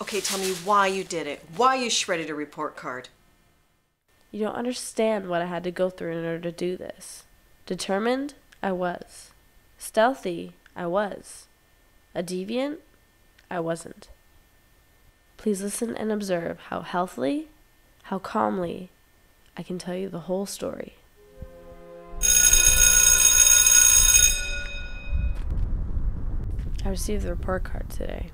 Okay, tell me why you did it. Why you shredded a report card. You don't understand what I had to go through in order to do this. Determined? I was. Stealthy? I was. A deviant? I wasn't. Please listen and observe how healthily, how calmly, I can tell you the whole story. I received the report card today.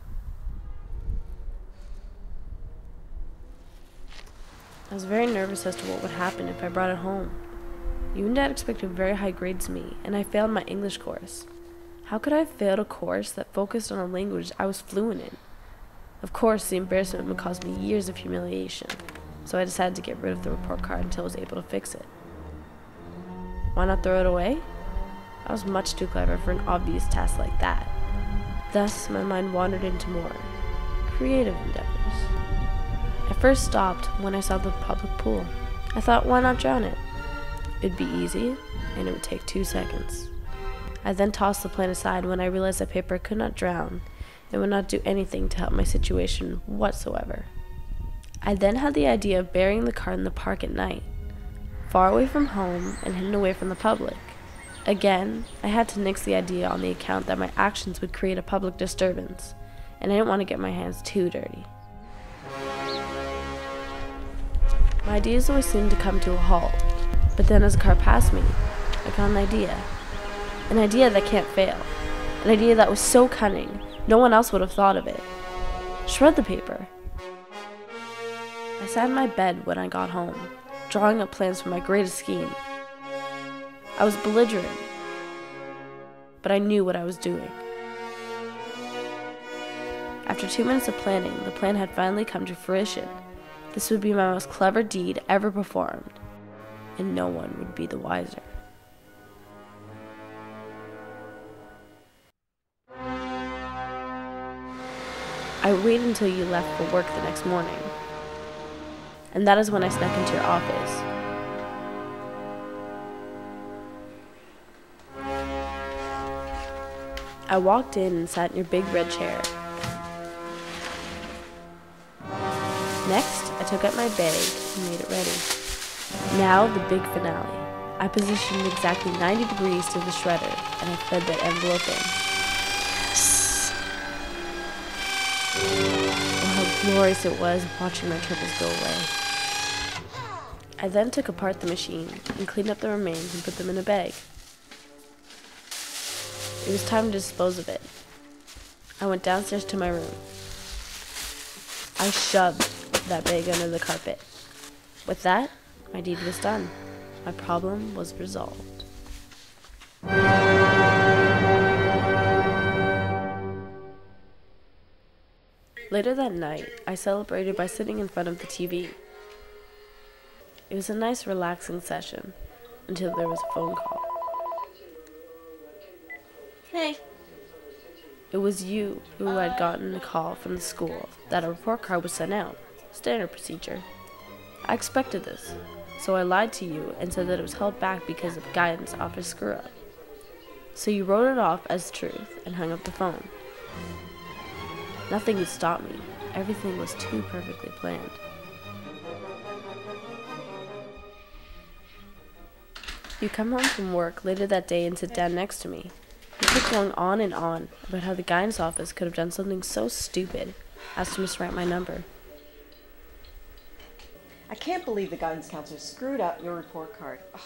I was very nervous as to what would happen if I brought it home. You and Dad expected very high grades of me, and I failed my English course. How could I have failed a course that focused on a language I was fluent in? Of course, the embarrassment would cause me years of humiliation, so I decided to get rid of the report card until I was able to fix it. Why not throw it away? I was much too clever for an obvious task like that. Thus, my mind wandered into more creative endeavors. I first stopped when I saw the public pool. I thought, why not drown it? It'd be easy, and it would take 2 seconds. I then tossed the plan aside when I realized that paper could not drown and would not do anything to help my situation whatsoever. I then had the idea of burying the card in the park at night, far away from home and hidden away from the public. Again, I had to nix the idea on the account that my actions would create a public disturbance, and I didn't want to get my hands too dirty. My ideas always seemed to come to a halt, but then as a car passed me, I got an idea. An idea that can't fail. An idea that was so cunning, no one else would have thought of it. Shred the paper. I sat in my bed when I got home, drawing up plans for my greatest scheme. I was belligerent, but I knew what I was doing. After 2 minutes of planning, the plan had finally come to fruition. This would be my most clever deed ever performed, and no one would be the wiser. I waited until you left for work the next morning, and that is when I snuck into your office. I walked in and sat in your big red chair. Next, I took out my bag and made it ready. Now, the big finale. I positioned exactly 90 degrees to the shredder, and I fed that envelope in. Yes! Oh, how glorious it was watching my troubles go away. I then took apart the machine and cleaned up the remains and put them in a bag. It was time to dispose of it. I went downstairs to my room. I shoved that bag under the carpet. With that, my deed was done. My problem was resolved. Later that night, I celebrated by sitting in front of the TV. It was a nice, relaxing session until there was a phone call. Hey. It was you who had gotten a call from the school that a report card was sent out. Standard procedure. I expected this, so I lied to you and said that it was held back because of guidance office screw-up. So you wrote it off as truth and hung up the phone. Nothing could stop me. Everything was too perfectly planned. You come home from work later that day and sit down next to me. You keep going on and on about how the guidance office could have done something so stupid as to miswrite my number. I can't believe the guidance counselor screwed up your report card. Ugh.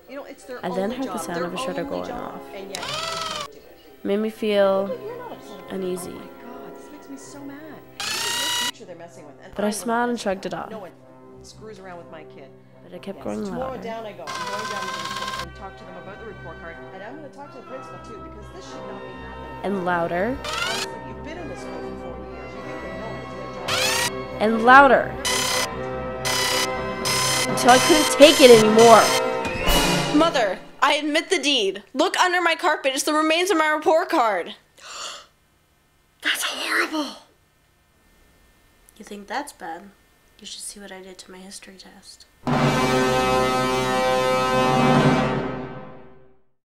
You know, it's their I only then heard job. the sound of a shredder going off. And yet, you can't do it. Made me feel You're not upset. uneasy. Oh my God, this makes me so mad. This is your future they're messing with. And But I smiled and shrugged it off. No one screws around with my kid. But I kept Yes, growing tomorrow louder. down I go. I'm going down to the school and talk to them about the report card. And I'm going to talk to the principal too, because this should not be happening. And louder. Honestly, you've been in this school for 4 years. You think they know how to do their job. And louder. Until I couldn't take it anymore. Mother, I admit the deed. Look under my carpet. It's the remains of my report card. That's horrible. You think that's bad? You should see what I did to my history test.